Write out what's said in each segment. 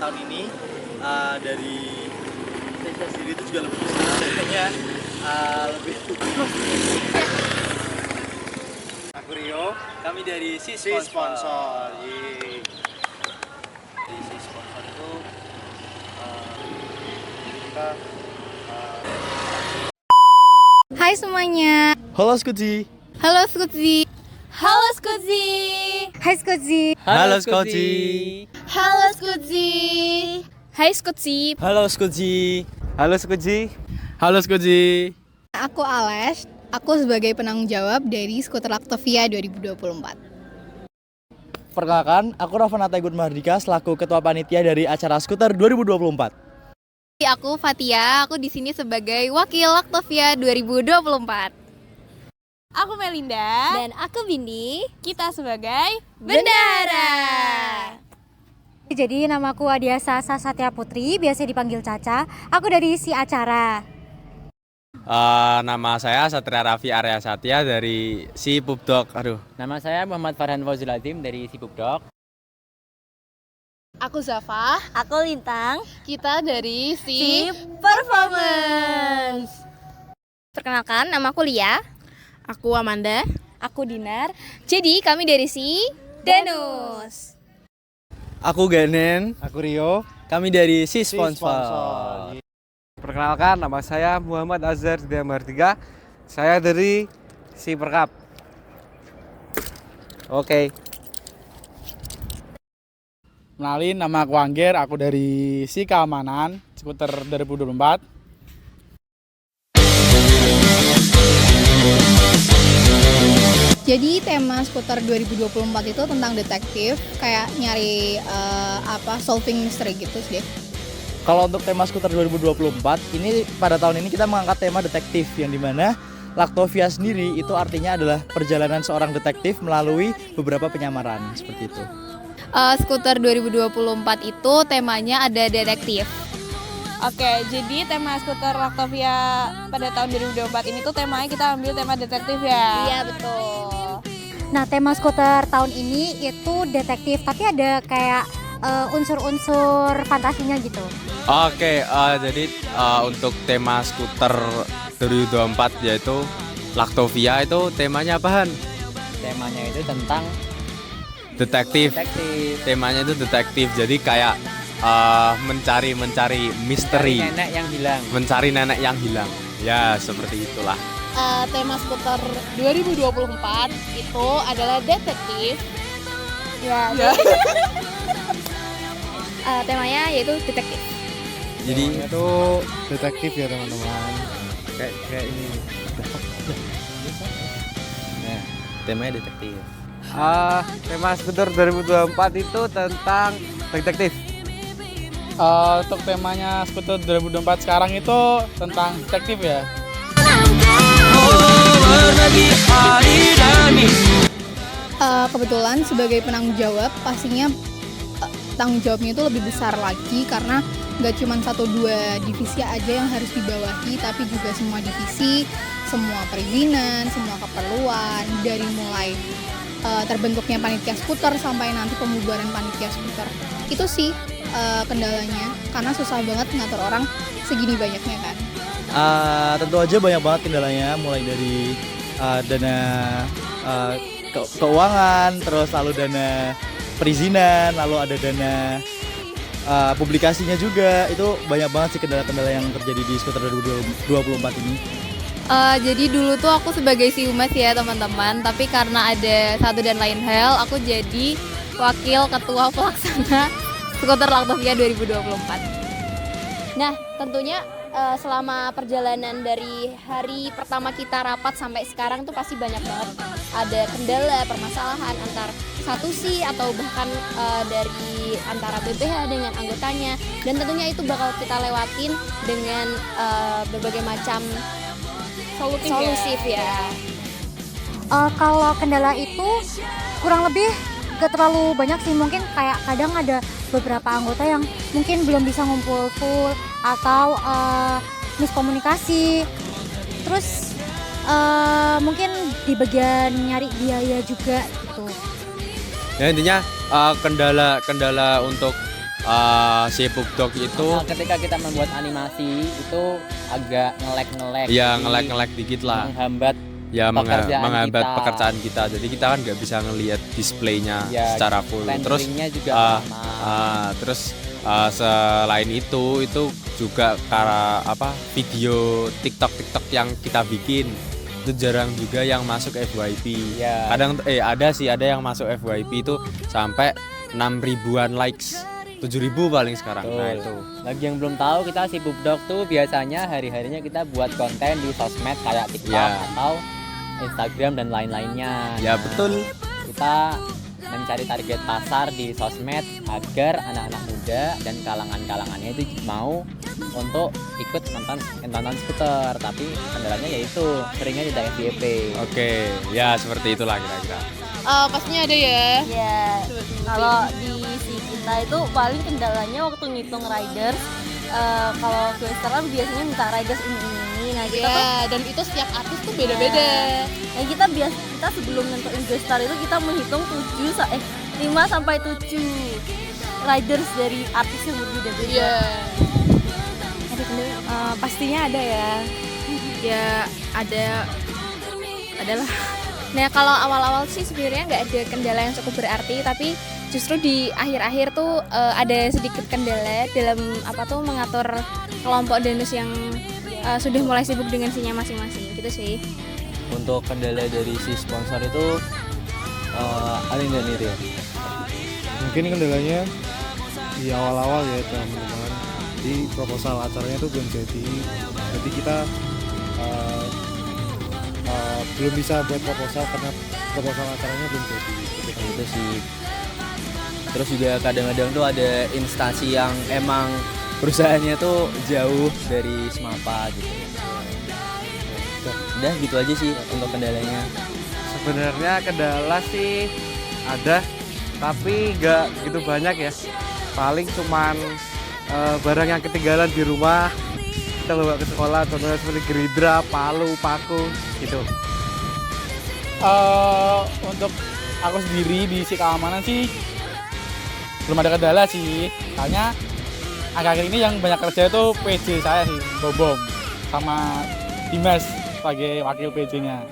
tahun ini dari stage sendiri itu juga lebih besar, kayaknya lebih. Aku Rio, Kami dari si sponsor. Dari si sponsor itu Kita Hai semuanya. halo Skuzi. Halo Skutzi. Halo Skutzi. Hai Skutzi. Halo Skuzi. Halo Skutzi. Hai Skutzi. Halo Skuzi. Halo Skuji. Halo Skoji. Aku Ales. Aku sebagai penanggung jawab dari Skuter Lactovia 2024. Perkenalkan, aku Ravan Ataigun Mahardika selaku Ketua Panitia dari acara Skuter 2024. Aku Fatia. Aku di sini sebagai Wakil Lactovia 2024. Aku Melinda. Dan aku Bindi. Kita sebagai Bendara. Jadi namaku Adiasa Satya Putri, biasa dipanggil Caca. Aku dari si acara. Nama saya Satria Raffi Arya Satya dari si Pupdok. Nama saya Muhammad Farhan Fauziladim dari Sibukdok. Aku Zafa. Aku Lintang. Kita dari Si Performance. Perkenalkan, nama aku Lia. Aku Amanda. Aku Dinar. Jadi kami dari si Danus. Aku Ganen. Aku Rio, Kami dari si sponsor. Perkenalkan, nama saya Muhammad Azhar Setia Mahardika. Saya dari si Perkap. Oke. Kenalin, nama aku Angger, aku dari si Keamanan Skuter 2024. Jadi tema skuter 2024 itu tentang detektif, kayak nyari solving mystery gitu deh. Kalau untuk tema Skuter 2024, ini pada tahun ini kita mengangkat tema detektif yang dimana Lactovia sendiri itu artinya adalah perjalanan seorang detektif melalui beberapa penyamaran seperti itu. Skuter 2024 itu temanya ada detektif. Oke, jadi tema skuter Lactovia pada tahun 2024 ini tuh temanya kita ambil tema detektif ya. Iya betul. Nah, tema skuter tahun ini itu detektif, tapi ada kayak unsur-unsur fantasinya gitu. Oke, jadi untuk tema skuter 2024 yaitu Lactovia itu temanya apaan? Temanya itu tentang Detektif. Temanya itu detektif. Jadi kayak mencari misteri, nenek yang hilang. mencari nenek yang hilang. Ya, seperti itulah. Tema skuter 2024 itu adalah detektif. Ya. Temanya yaitu detektif. Jadi Itu detektif ya teman-teman. Kayak ini. nah, temanya detektif. Tema skuter 2024 itu tentang detektif. Untuk temanya skuter 2024 sekarang itu tentang detektif ya. Kebetulan sebagai penanggung jawab pastinya tanggung jawabnya itu lebih besar lagi karena nggak cuma 1-2 divisi aja yang harus dibawahi, tapi juga semua divisi, semua perizinan, semua keperluan, dari mulai terbentuknya panitia skuter sampai nanti pembubaran panitia skuter. Itu sih kendalanya, karena susah banget ngatur orang segini banyaknya kan. Tentu aja banyak banget kendalanya, mulai dari dana keuangan, terus lalu dana perizinan, lalu ada dana publikasinya juga. Itu banyak banget sih kendala-kendala yang terjadi di skuter 2024 ini. Jadi dulu tuh aku sebagai si humas ya teman-teman, tapi karena ada satu dan lain hal, aku jadi wakil ketua pelaksana skuter Lactovia 2024. Nah, tentunya selama perjalanan dari hari pertama kita rapat sampai sekarang tuh pasti banyak banget ada kendala, permasalahan antar satu sih atau bahkan dari antara BPH dengan anggotanya, dan tentunya itu bakal kita lewatin dengan berbagai macam solutif ya. Kalau kendala itu kurang lebih gak terlalu banyak sih, mungkin kayak kadang ada beberapa anggota yang mungkin belum bisa ngumpul full atau miskomunikasi. Terus mungkin di bagian nyari biaya juga gitu. Ya intinya kendala untuk si Pupdog itu Ketika kita membuat animasi itu agak nge-lag ya jadi nge-lag dikit lah. menghambat Ya pekerjaan menghambat kita. pekerjaan kita. Jadi kita kan nggak bisa ngelihat displaynya Ya, secara full. Terus renderingnya juga lama. terus selain itu juga video TikTok yang kita bikin itu jarang juga yang masuk FYP. Ya. Kadang ada yang masuk FYP itu sampai 6.000-an likes. 7.000 paling sekarang. Betul. Nah itu. Bagi yang belum tahu, kita si Pupdog tuh biasanya hari-harinya kita buat konten di sosmed kayak TikTok Ya. atau Instagram dan lain-lainnya. Ya Nah, betul. Kita mencari target pasar di sosmed agar anak-anak muda dan kalangan-kalangannya itu mau untuk ikut nonton skuter, tapi kendalanya yaitu seringnya tidak FYP. Oke, ya seperti itulah kira-kira. Pastinya ada ya. Ya, kalau di si kita itu paling kendalanya waktu ngitung riders. Kalau Questeran biasanya minta riders ini. Nah kita tuh, Dan itu setiap artis tuh beda-beda. nah kita sebelum nentuin Questar itu kita menghitung 5 sampai 7 riders dari artis yang berbeda-beda. Iya. Ada kendala? Pastinya ada ya. Ya adalah. Nah kalau awal-awal sih sebenarnya nggak ada kendala yang cukup berarti, tapi justru di akhir-akhir tuh ada sedikit kendala dalam mengatur kelompok danus yang sudah mulai sibuk dengan sinya masing-masing gitu sih. Untuk kendala dari si sponsor itu Alin dan Niril. Mungkin kendalanya di awal-awal ya teman-teman, di proposal acaranya itu belum jadi kita belum bisa buat proposal karena proposal acaranya belum jadi. Itu sih. Terus juga kadang-kadang tuh ada instansi yang emang perusahaannya tuh jauh dari Smapa gitu. Udah gitu aja sih untuk kendalanya. Sebenarnya kendala sih ada, tapi nggak gitu banyak ya. Paling cuman barang yang ketinggalan di rumah kita bawa ke sekolah, contohnya seperti gerindra, palu, paku gitu. Untuk aku sendiri di si keamanan sih belum ada kendala sih. Soalnya akhir-akhir ini yang banyak kerja itu PJ saya sih, Bobom sama Dimas sebagai wakil PJ-nya.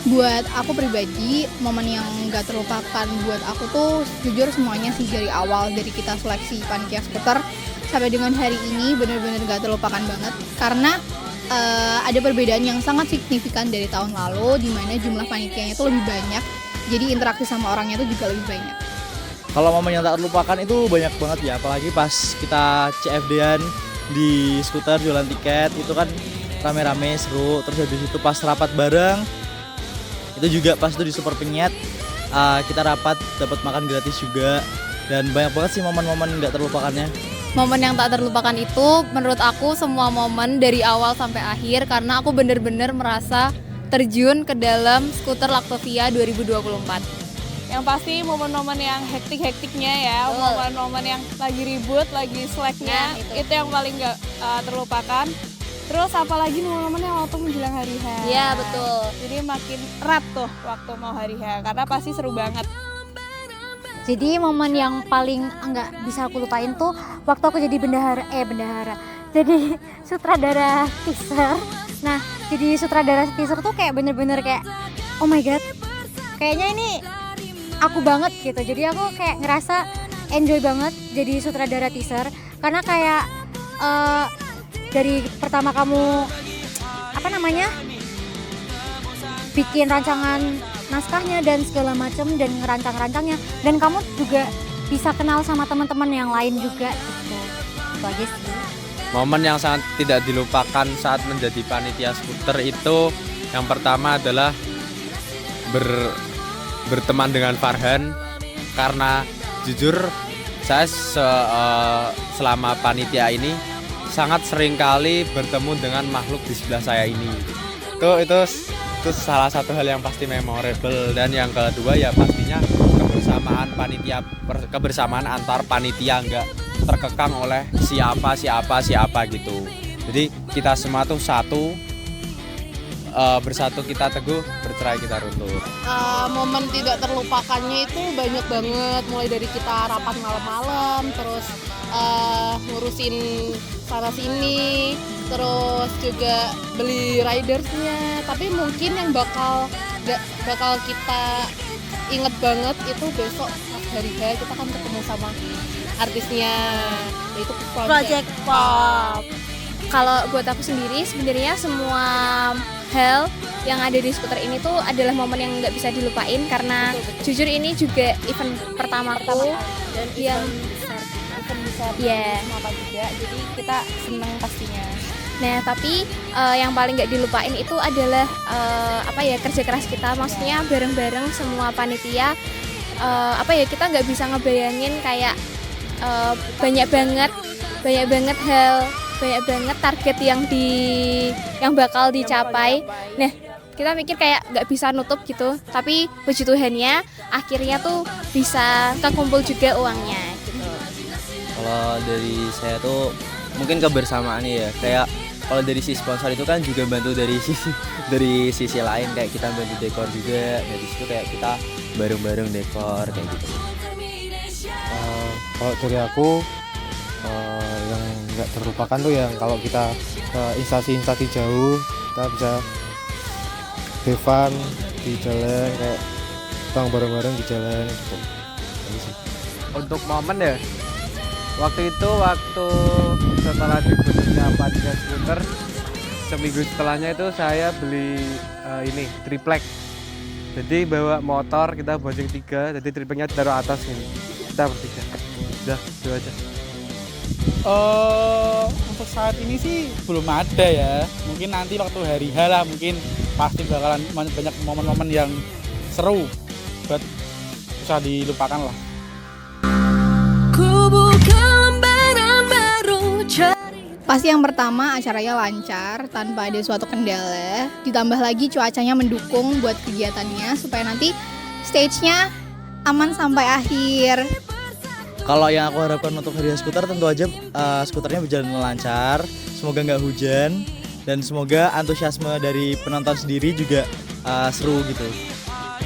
Buat aku pribadi, momen yang gak terlupakan buat aku tuh jujur semuanya sih dari awal, dari kita seleksi panitia skuter sampai dengan hari ini benar-benar gak terlupakan banget karena ada perbedaan yang sangat signifikan dari tahun lalu di mana jumlah panitianya itu lebih banyak, jadi interaksi sama orangnya itu juga lebih banyak. Kalau momen yang tak terlupakan itu banyak banget ya, apalagi pas kita CFD-an di skuter jualan tiket itu kan rame-rame seru. Terus habis itu pas rapat bareng itu juga pas itu di Super Penyet kita rapat dapat makan gratis juga, dan banyak banget sih momen-momen nggak terlupakannya. Momen yang tak terlupakan itu menurut aku semua momen dari awal sampai akhir karena aku bener-bener merasa terjun ke dalam skuter Lactovia 2024. Yang pasti momen-momen yang hektik-hektiknya ya, momen-momen yang lagi ribut, lagi slacknya, itu yang paling nggak terlupakan. Terus apalagi momen-momen yang waktu menjelang hari H. Iya betul. Jadi makin erat tuh waktu mau hari H, karena pasti seru banget. Jadi momen yang paling nggak bisa aku lupain tuh waktu aku jadi bendahara. Jadi sutradara teaser. Nah, jadi sutradara teaser tuh kayak bener-bener kayak oh my god. Kayaknya ini aku banget gitu. Jadi aku kayak ngerasa enjoy banget jadi sutradara teaser karena kayak dari pertama kamu bikin rancangan naskahnya dan segala macam dan ngerancang-rancangnya, dan kamu juga bisa kenal sama teman-teman yang lain juga gitu. Itu aja sih. Momen yang sangat tidak dilupakan saat menjadi panitia skuter itu yang pertama adalah berteman dengan Farhan, karena jujur saya selama panitia ini sangat sering kali bertemu dengan makhluk di sebelah saya ini. Itu salah satu hal yang pasti memorable. Dan yang kedua ya pastinya kebersamaan antar panitia, nggak terkekang oleh siapa gitu. Jadi kita semua tuh satu, bersatu kita teguh, bercerai kita runtuh. Momen tidak terlupakannya itu banyak banget, mulai dari kita rapat malam-malam, terus ngurusin sana sini, terus juga beli ridersnya. Tapi mungkin yang bakal kita inget banget itu besok pas hari H kita kan ketemu sama artisnya, yaitu Project Pop. Kalau buat aku sendiri sebenarnya semua hal yang ada di skuter ini tuh adalah momen yang nggak bisa dilupain karena jujur ini juga event pertamaku Dan yang event besar Yeah. apa juga, jadi kita seneng pastinya. Nah, tapi yang paling nggak dilupain itu adalah kerja keras kita. Maksudnya bareng-bareng semua panitia. Kita nggak bisa ngebayangin kayak banyak banget hal, banyak banget target yang bakal dicapai. Nah, kita mikir kayak nggak bisa nutup gitu. Tapi puji Tuhannya akhirnya tuh bisa kekumpul juga uangnya. Gitu. Kalau dari saya tuh mungkin kebersamaan ya, kayak kalau dari sisi sponsor itu kan juga bantu dari sisi lain, kayak kita bantu dekor juga. Dari situ kayak kita bareng-bareng dekor kayak gitu. Kalau dari aku yang nggak terlupakan tuh yang kalau kita ke instansi jauh, kita bisa have fun di jalan, kayak bareng-bareng di jalan gitu. Untuk momen ya, waktu setelah dibentuknya panitia skuter, seminggu setelahnya itu saya beli triplek. Jadi bawa motor, kita bonceng 3, jadi tripleknya taruh atas ini, kita bertiga. Udah, itu aja. Untuk saat ini sih belum ada ya. Mungkin nanti waktu hari H lah, mungkin pasti bakalan banyak momen-momen yang seru buat bisa dilupakan lah. Pasti yang pertama acaranya lancar tanpa ada suatu kendala, ditambah lagi cuacanya mendukung buat kegiatannya supaya nanti stage-nya aman sampai akhir. Kalau yang aku harapkan untuk hari skuter tentu aja skuternya berjalan lancar, semoga nggak hujan dan semoga antusiasme dari penonton sendiri juga seru gitu.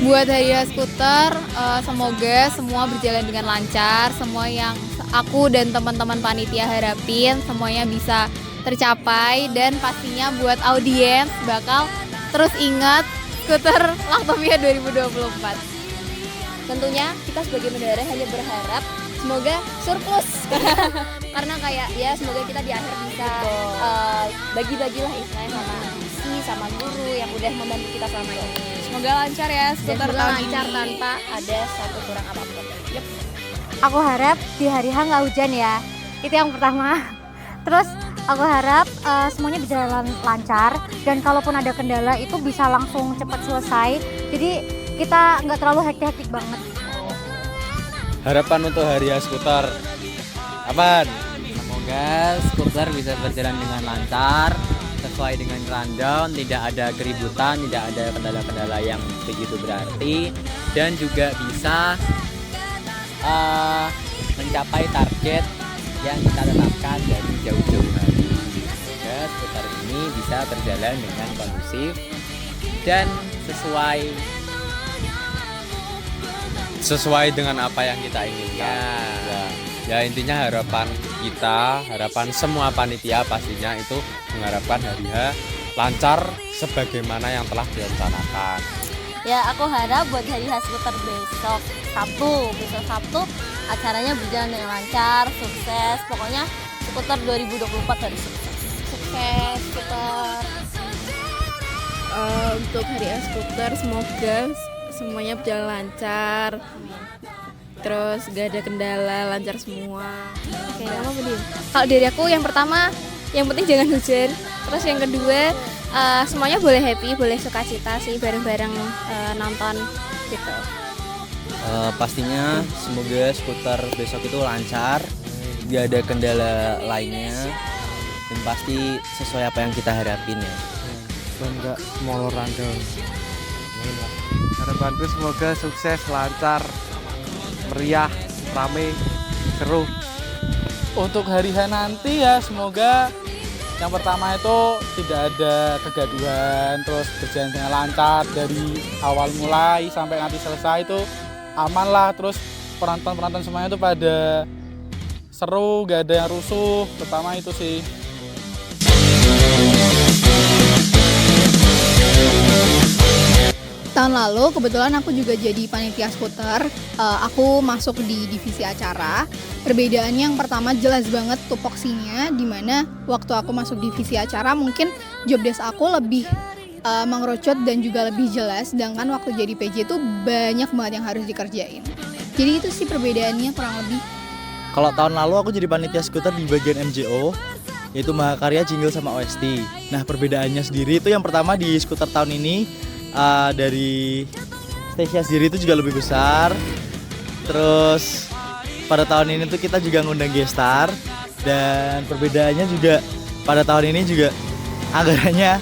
Buat hari skuter, semoga semua berjalan dengan lancar, semua yang aku dan teman-teman panitia harapin semuanya bisa tercapai, dan pastinya buat audiens bakal terus ingat skuter Laktopia 2024. Tentunya kita sebagai bendahara hanya berharap semoga surplus karena kayak ya semoga kita di akhir bisa bagi-bagilah istilahnya sama isi sama guru yang udah membantu kita selama ini. Semoga lancar ya skuter Semoga tahun lancar ini. tanpa ada satu kurang apapun. Yep. Aku harap di hari H nggak hujan ya, itu yang pertama. Terus aku harap semuanya berjalan lancar, dan kalaupun ada kendala itu bisa langsung cepat selesai, jadi kita nggak terlalu hektik-hektik banget. Harapan untuk hari skuter apaan? Semoga skuter bisa berjalan dengan lancar, sesuai dengan rundown, tidak ada keributan, tidak ada kendala-kendala yang begitu berarti, dan juga bisa mencapai target yang kita tetapkan dari jauh-jauh hari. Semoga skuter ini bisa berjalan dengan kondusif dan sesuai dengan apa yang kita inginkan. Ya intinya harapan kita, harapan semua panitia pastinya itu mengharapkan hari H lancar sebagaimana yang telah direncanakan. Ya, aku harap buat hari H skuter besok Sabtu acaranya berjalan dengan lancar, sukses. Pokoknya skuter 2024 harus sukses. Sukses skuter. Untuk hari skuter semoga semuanya berjalan lancar. Terus gak ada kendala, lancar semua. Oke, kamu beli. Kalau dari aku yang pertama, yang penting jangan hujan. Terus yang kedua, semuanya boleh happy, boleh sukacita sih bareng-bareng nonton gitu. Pastinya semoga skuter besok itu lancar, gak ada kendala lainnya, dan pasti sesuai apa yang kita harapin ya. Dan nggak molor random. Harapanku semoga sukses, lancar, meriah, rame, seru. Untuk hari H nanti ya semoga Yang pertama itu tidak ada kegaduhan, terus berjalan dengan lancar dari awal mulai sampai nanti selesai itu aman lah. Terus penonton semuanya itu pada seru, gak ada yang rusuh, pertama itu sih. Tahun lalu kebetulan aku juga jadi panitia skuter. Aku masuk di divisi acara. Perbedaannya yang pertama jelas banget tupoksinya, dimana waktu aku masuk divisi acara mungkin job desk aku lebih mengerucut dan juga lebih jelas, sedangkan waktu jadi PJ itu banyak banget yang harus dikerjain. Jadi itu sih perbedaannya kurang lebih. Kalau tahun lalu aku jadi panitia skuter di bagian MJO, yaitu Mahakarya, Jingle sama OST. Nah perbedaannya sendiri itu yang pertama di skuter tahun ini dari stage sendiri itu juga lebih besar. Terus pada tahun ini tuh kita juga ngundang gestar, dan perbedaannya juga pada tahun ini juga anggarannya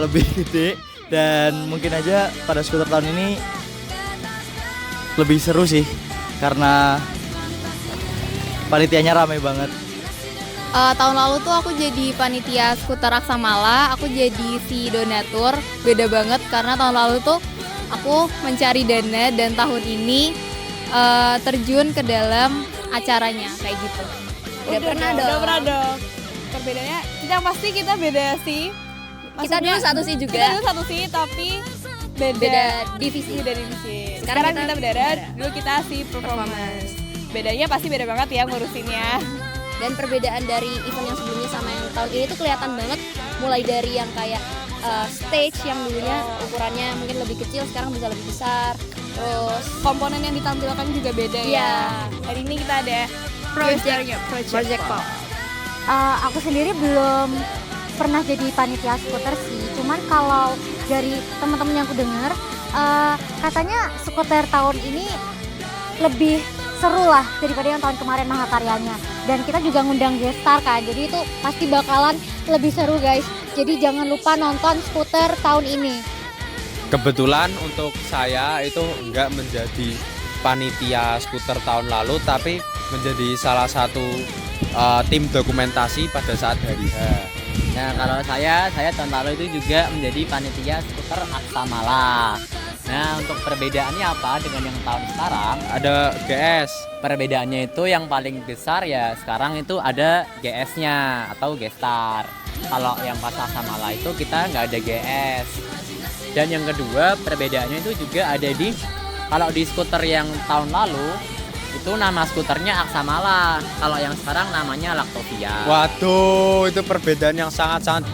lebih gede, dan mungkin aja pada skuter tahun ini lebih seru sih karena panitianya ramai banget. Tahun lalu tuh aku jadi panitia skuter Aksamala, aku jadi si donatur. Beda banget karena tahun lalu tuh aku mencari dana, dan tahun ini terjun ke dalam acaranya kayak gitu. Udah pernah dong. Perbedaannya yang pasti kita beda sih. Kita dulu satu sih juga. Kita dulu satu sih tapi beda divisi. Sekarang kita beda. Dulu kita si performance. Bedanya pasti beda banget ya ngurusinnya. Dan perbedaan dari event yang sebelumnya sama yang tahun ini tuh kelihatan banget, mulai dari yang kayak stage yang dulunya ukurannya mungkin lebih kecil, sekarang bisa lebih besar. Terus Komponen yang ditampilkan juga beda ya. Hari ini kita ada project pop. Aku sendiri belum pernah jadi panitia skuter sih, cuman kalau dari teman-teman yang aku dengar katanya skuter tahun ini lebih seru lah daripada yang tahun kemarin Mahakaryanya, dan kita juga ngundang gestar kan, jadi itu pasti bakalan lebih seru guys, jadi jangan lupa nonton skuter tahun ini. Kebetulan untuk saya itu enggak menjadi panitia skuter tahun lalu, tapi menjadi salah satu tim dokumentasi pada saat hari H. Nah kalau saya tahun lalu itu juga menjadi panitia skuter Aksamala. Nah untuk perbedaannya apa dengan yang tahun sekarang? Ada GS. Perbedaannya itu yang paling besar ya sekarang itu ada GS-nya atau gestar. Kalau yang pas Aksamala itu kita nggak ada GS. Dan yang kedua perbedaannya itu juga ada di, kalau di skuter yang tahun lalu itu nama skuternya Aksamala, kalau yang sekarang namanya Lactovia. Waduh, itu perbedaan yang sangat-sangat.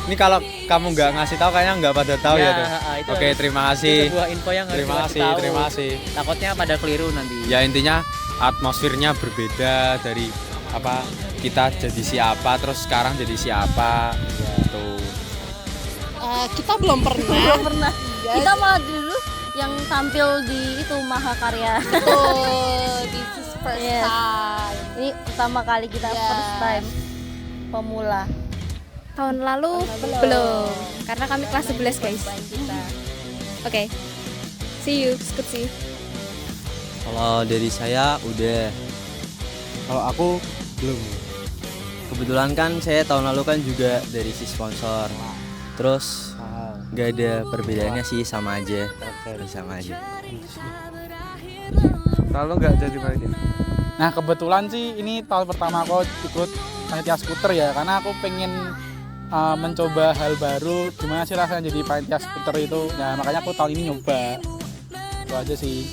Ini kalau kamu nggak ngasih tahu kayaknya nggak pada tahu ya tuh. Oke, terima kasih. Itu sebuah info yang harus terima kasih. Takutnya pada keliru nanti. Ya intinya atmosfernya berbeda dari apa kita jadi siapa, terus sekarang jadi siapa. Gitu. Kita belum pernah. Kita malah dulu yang tampil di itu Mahakarya. Betul, this is first Yes. time. Ini pertama kali kita first time pemula. Tahun lalu belum, karena kami kelas 11 guys. Oke. See you, skripsi. Kalau dari saya udah. Kalau aku belum. Kebetulan kan saya tahun lalu kan juga dari si sponsor. Terus nggak ada perbedaannya sih, sama aja. Sama aja. Lalu nggak jadi panitia. Nah kebetulan sih ini tahun pertama aku ikut panitia skuter ya, karena aku pengen mencoba hal baru, gimana sih rasanya jadi panitia skuter itu. Nah makanya aku tahun ini nyoba. Itu aja sih.